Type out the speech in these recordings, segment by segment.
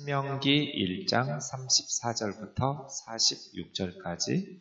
신명기 1장 34절부터 46절까지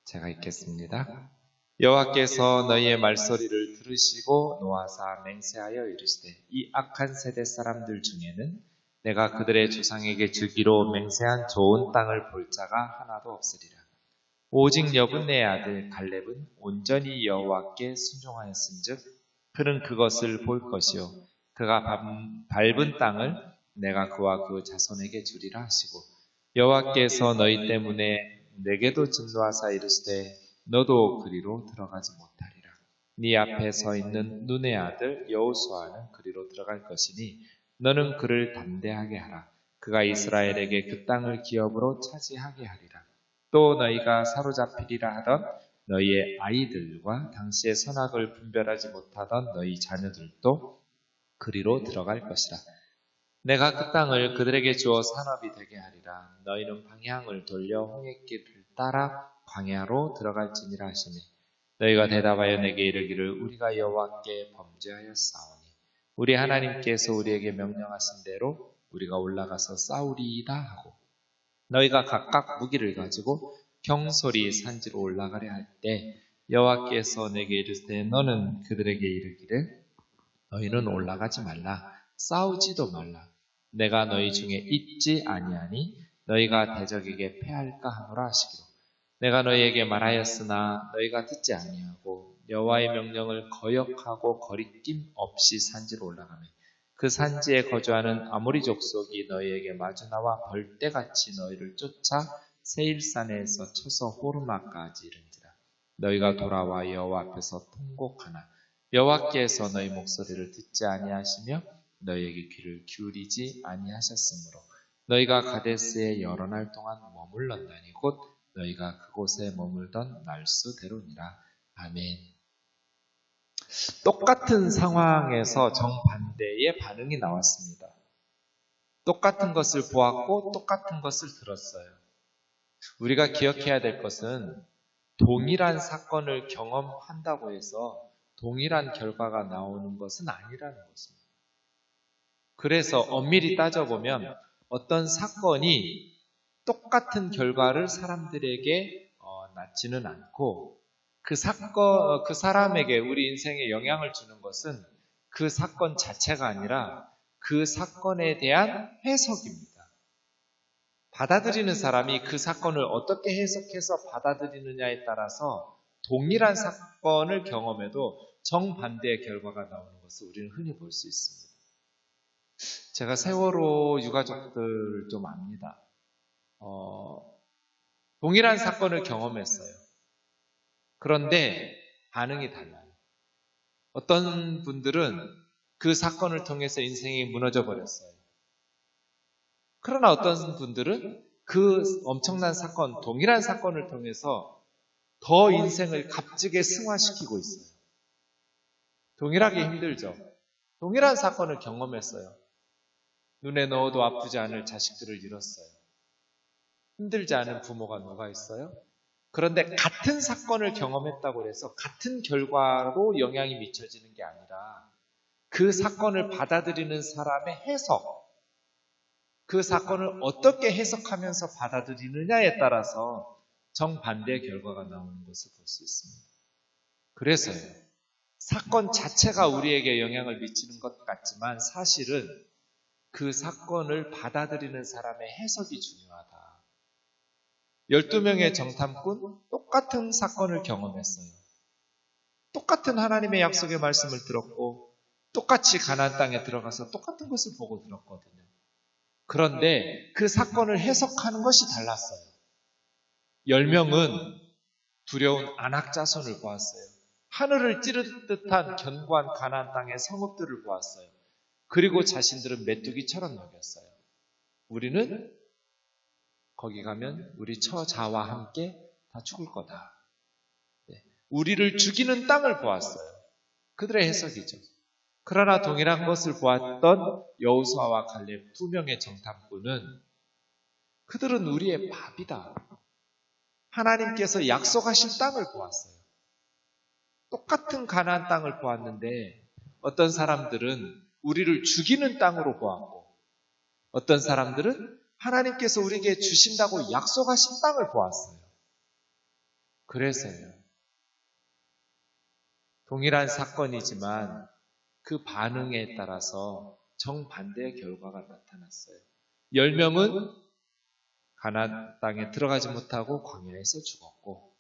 제가 읽겠습니다. 여호와께서 너희의 말소리를 들으시고 노하사 맹세하여 이르시되 이 악한 세대 사람들 중에는 내가 그들의 조상에게 주기로 맹세한 좋은 땅을 볼 자가 하나도 없으리라. 오직 여분네의 아들 갈렙은 온전히 여호와께 순종하였은즉 그는 그것을 볼 것이요 그가 밟은 땅을 내가 그와 그 자손에게 주리라 하시고 여호와께서 너희 때문에 내게도 진노하사 이르시되 너도 그리로 들어가지 못하리라. 네 앞에 서 있는 눈의 아들 여호수아는 그리로 들어갈 것이니 너는 그를 담대하게 하라. 그가 이스라엘에게 그 땅을 기업으로 차지하게 하리라. 또 너희가 사로잡히리라 하던 너희의 아이들과 당시의 선악을 분별하지 못하던 너희 자녀들도 그리로 들어갈 것이라. 내가 그 땅을 그들에게 주어 산업이 되게 하리라. 너희는 방향을 돌려 홍해길을 따라 광야로 들어갈지니라 하시니 너희가 대답하여 내게 이르기를 우리가 여호와께 범죄하였사오니 우리 하나님께서 우리에게 명령하신 대로 우리가 올라가서 싸우리이다 하고 너희가 각각 무기를 가지고 경솔히 산지로 올라가려 할 때 여호와께서 내게 이르시되 너는 그들에게 이르기를 너희는 올라가지 말라 싸우지도 말라. 내가 너희 중에 있지 아니하니 너희가 대적에게 패할까 하노라 하시기로 내가 너희에게 말하였으나 너희가 듣지 아니하고 여호와의 명령을 거역하고 거리낌 없이 산지로 올라가며 그 산지에 거주하는 아모리 족속이 너희에게 마주 나와 벌떼같이 너희를 쫓아 세일산에서 쳐서 호르마까지 이른지라. 너희가 돌아와 여호와 앞에서 통곡하나 여호와께서 너희 목소리를 듣지 아니하시며 너희에게 귀를 기울이지 아니하셨으므로 너희가 가데스에 여러 날 동안 머물렀나니 곧 너희가 그곳에 머물던 날수대로니라. 아멘. 똑같은 상황에서 정반대의 반응이 나왔습니다. 똑같은 것을 보았고 똑같은 것을 들었어요. 우리가 기억해야 될 것은 동일한 사건을 경험한다고 해서 동일한 결과가 나오는 것은 아니라는 것입니다. 그래서 엄밀히 따져보면 어떤 사건이 똑같은 결과를 사람들에게 낳지는 않고 그 사람에게 우리 인생에 영향을 주는 것은 그 사건 자체가 아니라 그 사건에 대한 해석입니다. 받아들이는 사람이 그 사건을 어떻게 해석해서 받아들이느냐에 따라서 동일한 사건을 경험해도 정반대의 결과가 나오는 것을 우리는 흔히 볼 수 있습니다. 제가 세월호 유가족들 좀 압니다. 동일한 사건을 경험했어요. 그런데 반응이 달라요. 어떤 분들은 그 사건을 통해서 인생이 무너져 버렸어요. 그러나 어떤 분들은 그 엄청난 사건, 동일한 사건을 통해서 더 인생을 값지게 승화시키고 있어요. 동일하게 힘들죠. 동일한 사건을 경험했어요. 눈에 넣어도 아프지 않을 자식들을 잃었어요. 힘들지 않은 부모가 누가 있어요? 그런데 같은 사건을 경험했다고 해서 같은 결과로 영향이 미쳐지는 게 아니라 그 사건을 받아들이는 사람의 해석, 그 사건을 어떻게 해석하면서 받아들이느냐에 따라서 정반대의 결과가 나오는 것을 볼 수 있습니다. 그래서요. 사건 자체가 우리에게 영향을 미치는 것 같지만 사실은 그 사건을 받아들이는 사람의 해석이 중요하다. 12명의 정탐꾼 똑같은 사건을 경험했어요. 똑같은 하나님의 약속의 말씀을 들었고 똑같이 가나안 땅에 들어가서 똑같은 것을 보고 들었거든요. 그런데 그 사건을 해석하는 것이 달랐어요. 10명은 두려운 아낙 자손을 보았어요. 하늘을 찌를 듯한 견고한 가나안 땅의 성읍들을 보았어요. 그리고 자신들은 메뚜기처럼 여겼어요. 우리는 거기 가면 우리 처자와 함께 다 죽을 거다. 우리를 죽이는 땅을 보았어요. 그들의 해석이죠. 그러나 동일한 것을 보았던 여호수아와 갈렙 2명의 정탐꾼은 그들은 우리의 밥이다. 하나님께서 약속하신 땅을 보았어요. 똑같은 가나안 땅을 보았는데 어떤 사람들은 우리를 죽이는 땅으로 보았고 어떤 사람들은 하나님께서 우리에게 주신다고 약속하신 땅을 보았어요. 그래서요. 동일한 사건이지만 그 반응에 따라서 정반대의 결과가 나타났어요. 10명은 가나안 땅에 들어가지 못하고 광야에서 죽었고,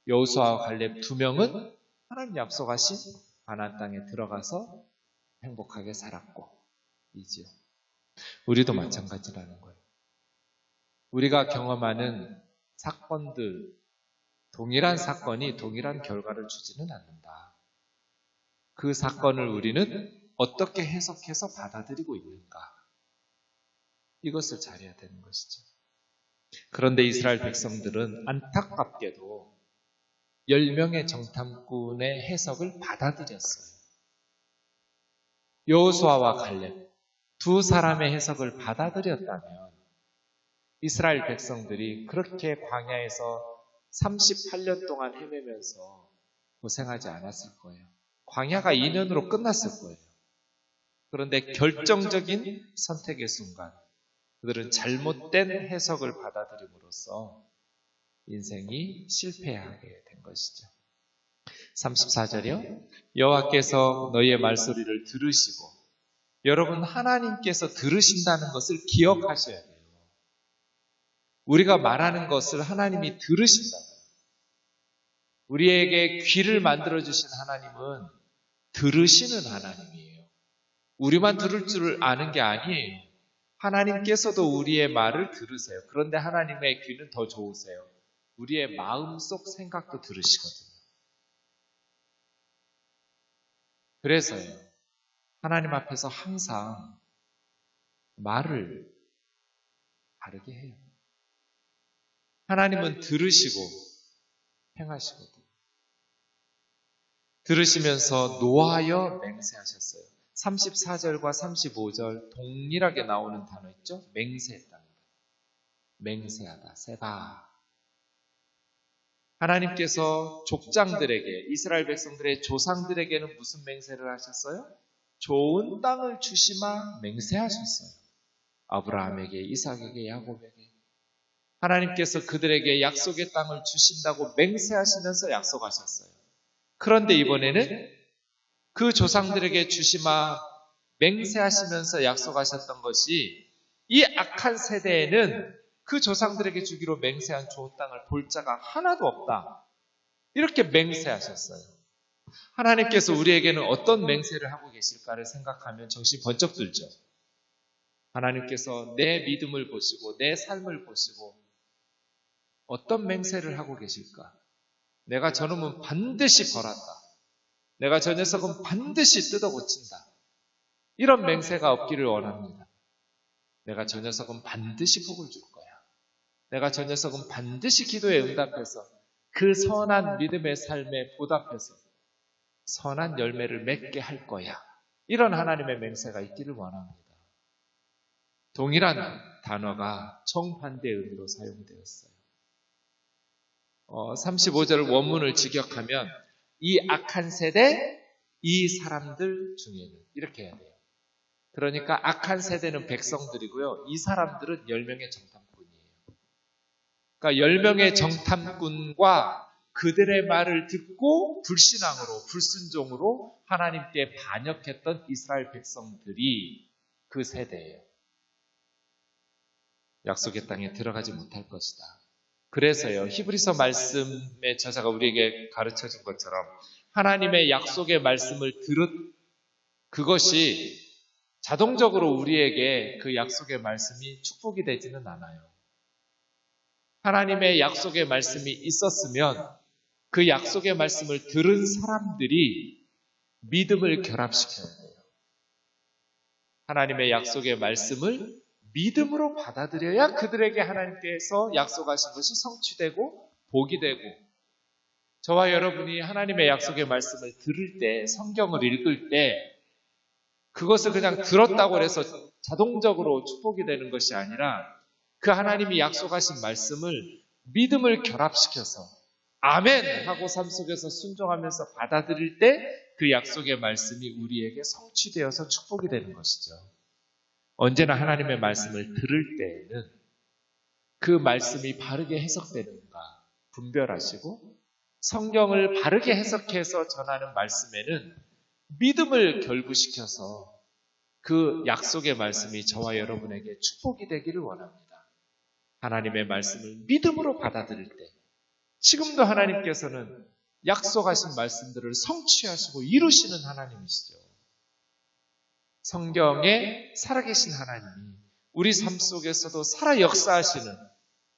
여호수아와 갈렙 2명은 하나님 약속하신 가나안 땅에 들어가서 행복하게 살았고, 이지요. 우리도 마찬가지라는 거예요. 우리가 경험하는 사건들, 동일한 사건이 동일한 결과를 주지는 않는다. 그 사건을 우리는 어떻게 해석해서 받아들이고 있는가? 이것을 잘해야 되는 것이죠. 그런데 이스라엘 백성들은 안타깝게도 10명의 정탐꾼의 해석을 받아들였어요. 여호수아와 갈렙 두 사람의 해석을 받아들였다면 이스라엘 백성들이 그렇게 광야에서 38년 동안 헤매면서 고생하지 않았을 거예요. 광야가 2년으로 끝났을 거예요. 그런데 결정적인 선택의 순간 그들은 잘못된 해석을 받아들임으로써 인생이 실패하게 된 것이죠. 34절이요. 여호와께서 너희의 말소리를 들으시고, 여러분 하나님께서 들으신다는 것을 기억하셔야 돼요. 우리가 말하는 것을 하나님이 들으신다. 우리에게 귀를 만들어주신 하나님은 들으시는 하나님이에요. 우리만 들을 줄 아는 게 아니에요. 하나님께서도 우리의 말을 들으세요. 그런데 하나님의 귀는 더 좋으세요. 우리의 마음속 생각도 들으시거든요. 그래서요. 하나님 앞에서 항상 말을 바르게 해요. 하나님은 들으시고 행하시거든요. 들으시면서 노하여 맹세하셨어요. 34절과 35절 동일하게 나오는 단어 있죠? 맹세했답니다. 맹세하다, 세다. 하나님께서 족장들에게, 이스라엘 백성들의 조상들에게는 무슨 맹세를 하셨어요? 좋은 땅을 주시마 맹세하셨어요. 아브라함에게, 이삭에게, 야곱에게. 하나님께서 그들에게 약속의 땅을 주신다고 맹세하시면서 약속하셨어요. 그런데 이번에는 그 조상들에게 주시마 맹세하시면서 약속하셨던 것이 이 악한 세대에는 그 조상들에게 주기로 맹세한 좋은 땅을 볼 자가 하나도 없다. 이렇게 맹세하셨어요. 하나님께서 우리에게는 어떤 맹세를 하고 계실까를 생각하면 정신이 번쩍 들죠. 하나님께서 내 믿음을 보시고 내 삶을 보시고 어떤 맹세를 하고 계실까? 내가 저놈은 반드시 벌한다. 내가 저 녀석은 반드시 뜯어 고친다. 이런 맹세가 없기를 원합니다. 내가 저 녀석은 반드시 복을 줄 거야. 내가 저 녀석은 반드시 기도에 응답해서 그 선한 믿음의 삶에 보답해서 선한 열매를 맺게 할 거야. 이런 하나님의 맹세가 있기를 원합니다. 동일한 단어가 정반대의 의미로 사용되었어요. 35절 원문을 직역하면 이 악한 세대, 이 사람들 중에는 이렇게 해야 돼요. 그러니까 악한 세대는 백성들이고요. 이 사람들은 10명의 정탐꾼이에요. 그러니까 10명의 정탐꾼과 그들의 말을 듣고 불신앙으로, 불순종으로 하나님께 반역했던 이스라엘 백성들이 그 세대예요. 약속의 땅에 들어가지 못할 것이다. 그래서요, 히브리서 말씀의 저자가 우리에게 가르쳐준 것처럼 하나님의 약속의 말씀을 그것이 자동적으로 우리에게 그 약속의 말씀이 축복이 되지는 않아요. 하나님의 약속의 말씀이 있었으면 그 약속의 말씀을 들은 사람들이 믿음을 결합시켜야 돼요. 하나님의 약속의 말씀을 믿음으로 받아들여야 그들에게 하나님께서 약속하신 것이 성취되고 복이 되고, 저와 여러분이 하나님의 약속의 말씀을 들을 때, 성경을 읽을 때 그것을 그냥 들었다고 해서 자동적으로 축복이 되는 것이 아니라 그 하나님이 약속하신 말씀을 믿음을 결합시켜서 아멘 하고 삶 속에서 순종하면서 받아들일 때 그 약속의 말씀이 우리에게 성취되어서 축복이 되는 것이죠. 언제나 하나님의 말씀을 들을 때에는 그 말씀이 바르게 해석되는가 분별하시고 성경을 바르게 해석해서 전하는 말씀에는 믿음을 결부시켜서 그 약속의 말씀이 저와 여러분에게 축복이 되기를 원합니다. 하나님의 말씀을 믿음으로 받아들일 때 지금도 하나님께서는 약속하신 말씀들을 성취하시고 이루시는 하나님이시죠. 성경에 살아계신 하나님이 우리 삶 속에서도 살아 역사하시는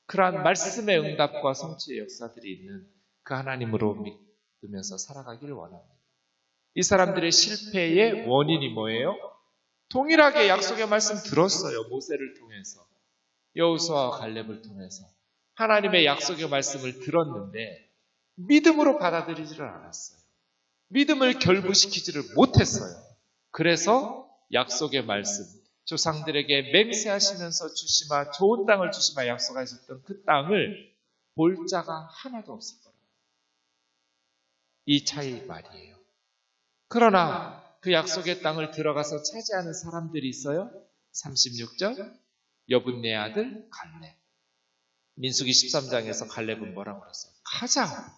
그러한 말씀의 응답과 성취의 역사들이 있는 그 하나님으로 믿으면서 살아가기를 원합니다. 이 사람들의 실패의 원인이 뭐예요? 동일하게 약속의 말씀 들었어요. 모세를 통해서, 여호수아와 갈렙을 통해서 하나님의 약속의 말씀을 들었는데 믿음으로 받아들이지를 않았어요. 믿음을 결부시키지를 못했어요. 그래서 약속의 말씀, 조상들에게 맹세하시면서 주시마, 좋은 땅을 주시마 약속하셨던 그 땅을 볼 자가 하나도 없을 거예요. 이 차이 말이에요. 그러나 그 약속의 땅을 들어가서 차지하는 사람들이 있어요. 36절, 여분네 아들 갈렙. 민수기 13장에서 갈렙은 뭐라고 그랬어요? 가자.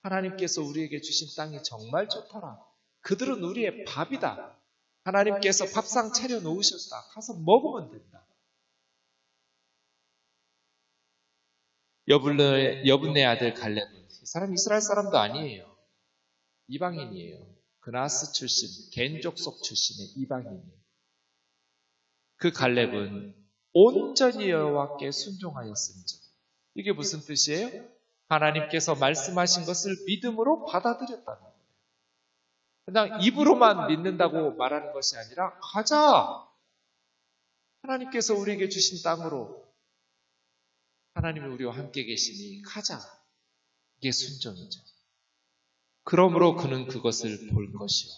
하나님께서 우리에게 주신 땅이 정말 좋더라. 그들은 우리의 밥이다. 하나님께서 밥상 차려 놓으셨다. 가서 먹으면 된다. 여분네 아들 갈렙은 이 사람 이스라엘 사람도 아니에요. 이방인이에요. 그나스 출신, 겐 족속 출신의 이방인이에요. 그 갈렙은 온전히 여호와께 순종하였습니다. 이게 무슨 뜻이에요? 하나님께서 말씀하신 것을 믿음으로 받아들였다는 거예요. 그냥 입으로만 믿는다고 말하는 것이 아니라 가자! 하나님께서 우리에게 주신 땅으로 하나님이 우리와 함께 계시니 가자! 이게 순종이죠. 그러므로 그는 그것을 볼 것이요.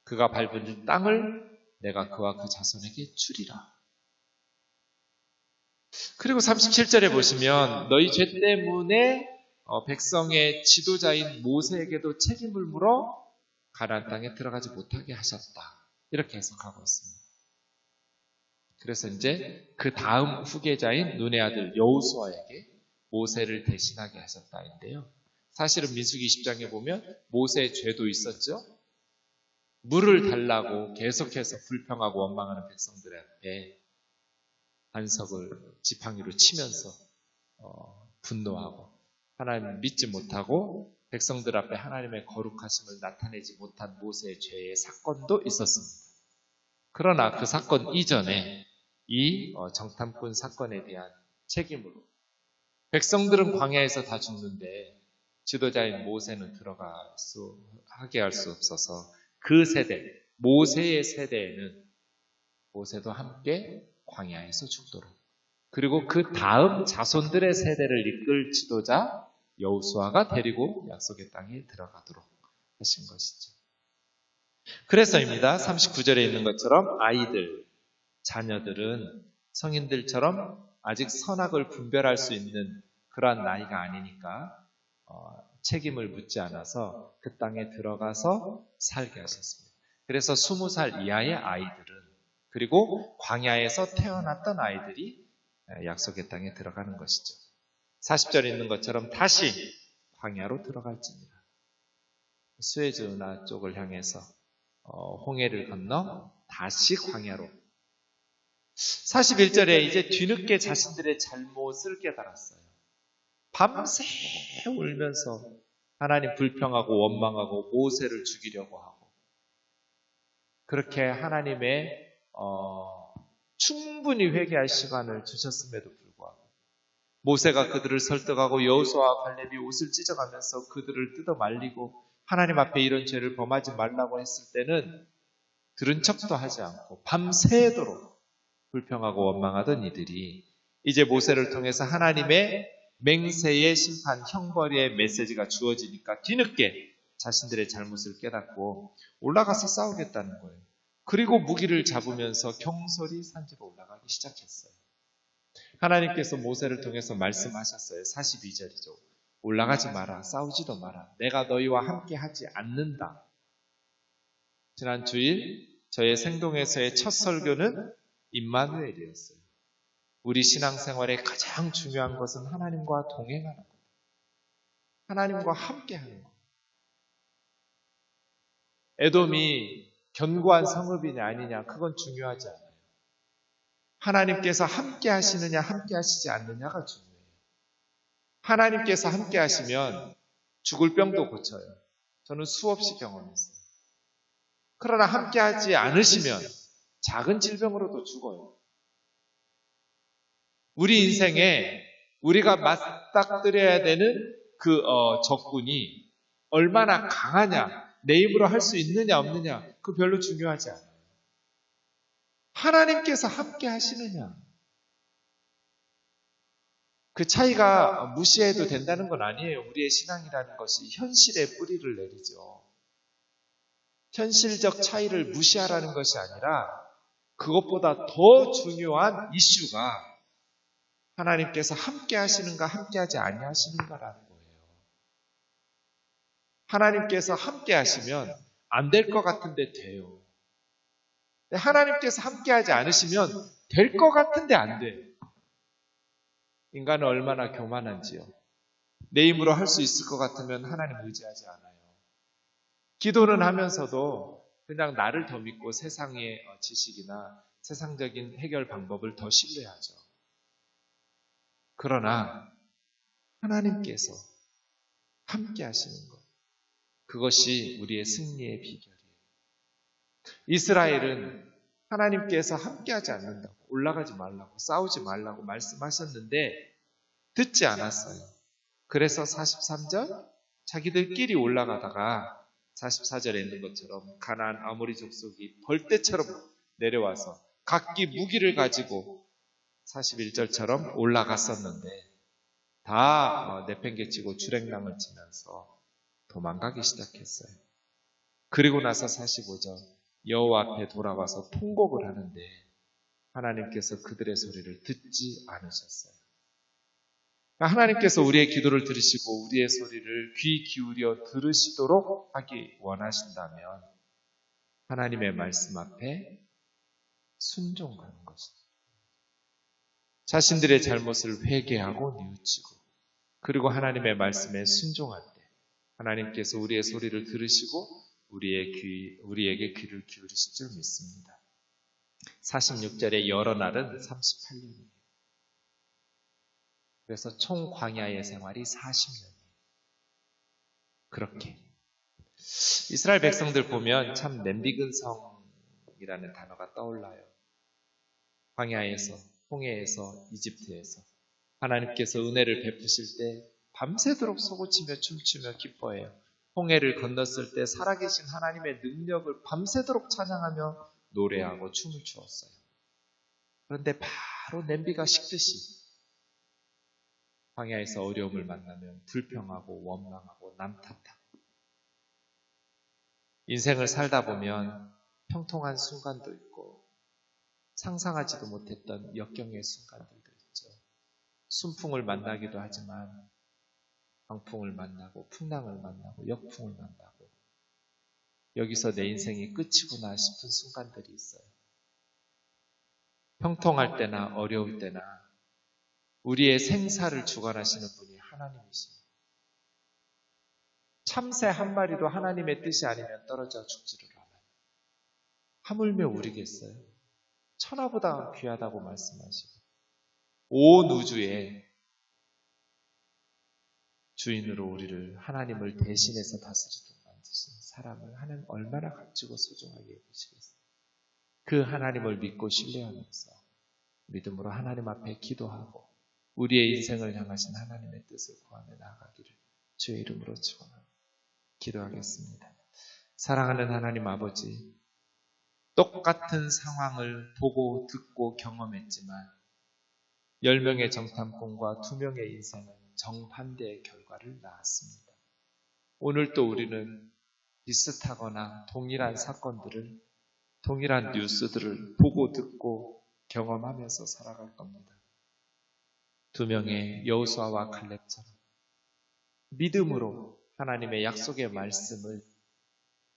그가 밟은 땅을 내가 그와 그 자손에게 주리라. 그리고 37절에 보시면 너희 죄 때문에 백성의 지도자인 모세에게도 책임을 물어 가나안 땅에 들어가지 못하게 하셨다. 이렇게 해석하고 있습니다. 그래서 이제 그 다음 후계자인 눈의 아들 여호수아에게 모세를 대신하게 하셨다인데요. 사실은 민수기 20장에 보면 모세의 죄도 있었죠. 물을 달라고 계속해서 불평하고 원망하는 백성들 앞에 반석을 지팡이로 치면서 분노하고 하나님을 믿지 못하고 백성들 앞에 하나님의 거룩하심을 나타내지 못한 모세의 죄의 사건도 있었습니다. 그러나 그 사건 이전에 이 정탐꾼 사건에 대한 책임으로 백성들은 광야에서 다 죽는데 지도자인 모세는 하게 할 수 없어서 그 세대, 모세의 세대에는 모세도 함께 광야에서 죽도록 그리고 그 다음 자손들의 세대를 이끌 지도자 여호수아가 데리고 약속의 땅에 들어가도록 하신 것이죠. 그래서입니다. 39절에 있는 것처럼 아이들, 자녀들은 성인들처럼 아직 선악을 분별할 수 있는 그러한 나이가 아니니까 책임을 묻지 않아서 그 땅에 들어가서 살게 하셨습니다. 그래서 20살 이하의 아이들은 그리고 광야에서 태어났던 아이들이 약속의 땅에 들어가는 것이죠. 40절에 있는 것처럼 다시 광야로 들어갈지니라. 스웨즈 운하 쪽을 향해서 홍해를 건너 다시 광야로. 41절에 이제 뒤늦게 자신들의 잘못을 깨달았어요. 밤새 울면서 하나님 불평하고 원망하고 모세를 죽이려고 하고 그렇게 하나님의 충분히 회개할 시간을 주셨음에도 불구하고 모세가 그들을 설득하고 여호수아와 갈렙이 옷을 찢어가면서 그들을 뜯어 말리고 하나님 앞에 이런 죄를 범하지 말라고 했을 때는 들은 척도 하지 않고 밤새도록 불평하고 원망하던 이들이 이제 모세를 통해서 하나님의 맹세의 심판, 형벌의 메시지가 주어지니까 뒤늦게 자신들의 잘못을 깨닫고 올라가서 싸우겠다는 거예요. 그리고 무기를 잡으면서 경솔히 산지로 올라가기 시작했어요. 하나님께서 모세를 통해서 말씀하셨어요. 42절이죠. 올라가지 마라. 싸우지도 마라. 내가 너희와 함께 하지 않는다. 지난 주일 저의 생동에서의 첫 설교는 임마누엘이었어요. 우리 신앙생활에 가장 중요한 것은 하나님과 동행하는 것, 하나님과 함께하는 것. 에돔이 견고한 성읍이냐 아니냐 그건 중요하지 않아요. 하나님께서 함께 하시느냐 함께 하시지 않느냐가 중요해요. 하나님께서 함께 하시면 죽을 병도 고쳐요. 저는 수없이 경험했어요. 그러나 함께 하지 않으시면 작은 질병으로도 죽어요. 우리 인생에 우리가 맞닥뜨려야 되는 그 적군이 얼마나 강하냐, 내 입으로 할 수 있느냐 없느냐 그 별로 중요하지 않아요. 하나님께서 함께 하시느냐. 그 차이가 무시해도 된다는 건 아니에요. 우리의 신앙이라는 것이 현실에 뿌리를 내리죠. 현실적 차이를 무시하라는 것이 아니라 그것보다 더 중요한 이슈가 하나님께서 함께 하시는가 함께 하지 아니하시는가라는 거예요. 하나님께서 함께 하시면 안 될 것 같은데 돼요. 하나님께서 함께 하지 않으시면 될 것 같은데 안 돼요. 인간은 얼마나 교만한지요. 내 힘으로 할 수 있을 것 같으면 하나님 의지하지 않아요. 기도는 하면서도 그냥 나를 더 믿고 세상의 지식이나 세상적인 해결 방법을 더 신뢰하죠. 그러나 하나님께서 함께 하시는 것, 그것이 우리의 승리의 비결이에요. 이스라엘은 하나님께서 함께하지 않는다고, 올라가지 말라고, 싸우지 말라고 말씀하셨는데 듣지 않았어요. 그래서 43절 자기들끼리 올라가다가 44절에 있는 것처럼 가나안 아모리 족속이 벌떼처럼 내려와서 각기 무기를 가지고 41절처럼 올라갔었는데 다 내팽개치고 주랭랑을 치면서 도망가기 시작했어요. 그리고 나서 45절 여호와 앞에 돌아와서 통곡을 하는데 하나님께서 그들의 소리를 듣지 않으셨어요. 하나님께서 우리의 기도를 들으시고 우리의 소리를 귀 기울여 들으시도록 하기 원하신다면 하나님의 말씀 앞에 순종하는 것입니다. 자신들의 잘못을 회개하고 뉘우치고 그리고 하나님의 말씀에 순종할 때 하나님께서 우리의 소리를 들으시고 우리에게 귀를 기울이실 줄 믿습니다. 46절의 여러 날은 38년이에요. 그래서 총 광야의 생활이 40년이에요. 그렇게 이스라엘 백성들 보면 참 냄비근성이라는 단어가 떠올라요. 광야에서, 홍해에서, 이집트에서 하나님께서 은혜를 베푸실 때 밤새도록 소고치며 춤추며 기뻐해요. 홍해를 건넜을 때 살아계신 하나님의 능력을 밤새도록 찬양하며 노래하고 춤을 추었어요. 그런데 바로 냄비가 식듯이 광야에서 어려움을 만나면 불평하고 원망하고 남 탓하고 인생을 살다 보면 평통한 순간도 있고 상상하지도 못했던 역경의 순간들도 있죠. 순풍을 만나기도 하지만 광풍을 만나고 풍랑을 만나고 역풍을 만나고 여기서 내 인생이 끝이구나 싶은 순간들이 있어요. 평통할 때나 어려울 때나 우리의 생사를 주관하시는 분이 하나님이십니다. 참새 한 마리도 하나님의 뜻이 아니면 떨어져 죽지를 않아요. 하물며 우리겠어요. 천하보다 귀하다고 말씀하시고 온 우주에 주인으로 우리를 하나님을 대신해서 다스리도록 만드신 사람을 하나님 얼마나 값지고 소중하게 여기시겠어요. 그 하나님을 믿고 신뢰하면서 믿음으로 하나님 앞에 기도하고 우리의 인생을 향하신 하나님의 뜻을 구하며 나아가기를 주의 이름으로 축원합니다. 기도하겠습니다. 사랑하는 하나님 아버지, 똑같은 상황을 보고 듣고 경험했지만 10명의 정탐꾼과 2명의 인생은 정반대의 결과를 낳았습니다. 오늘 또 우리는 비슷하거나 동일한 사건들을, 동일한 뉴스들을 보고 듣고 경험하면서 살아갈 겁니다. 2명의 여호수아와 갈렙처럼 믿음으로 하나님의 약속의 말씀을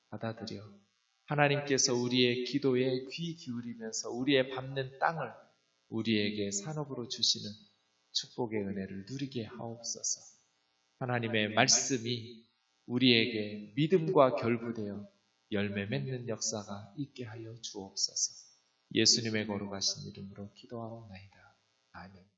받아들여 하나님께서 우리의 기도에 귀 기울이면서 우리의 밟는 땅을 우리에게 산업으로 주시는 축복의 은혜를 누리게 하옵소서. 하나님의 말씀이 우리에게 믿음과 결부되어 열매 맺는 역사가 있게 하여 주옵소서. 예수님의 거룩하신 이름으로 기도하옵나이다. 아멘.